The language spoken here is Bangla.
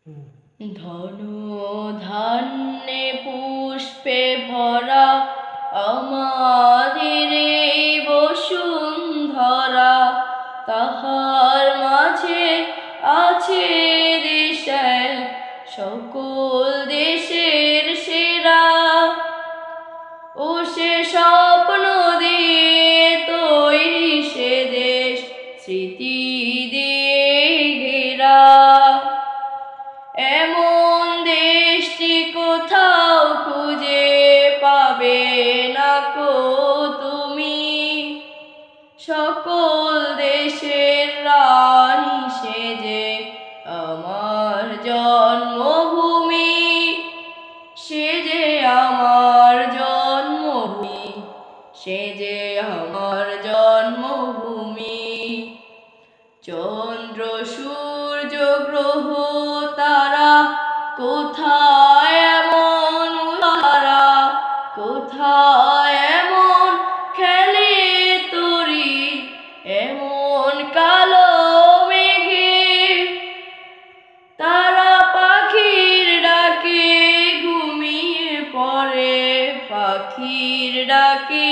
ধন ধান্যে পুষ্পে ভরা আমাদের এই বসুন্ধরা, তাহার মাঝে আছে দেশ এক সকল দেশের সেরা। ও সে স্বপ্ন দিয়ে তৈরি সে দেশ স্মৃতি দিয়ে ঘেরা। এমন দেশটি কোথাও খুঁজে পাবে না কো তুমি, সকল দেশের রানী সে যে আমার জন্মভূমি, সে যে আমার জন্মভূমি, সে যে আমার জন্মভূমি। চন্দ্র সূর্য গ্রহ তারা কোথায় এমন তারা, কোথায় এমন খেলে তরি, এমন কালো মেঘে। তারা পাখির ডাকে ঘুমিয়ে পড়ে, পাখির ডাকে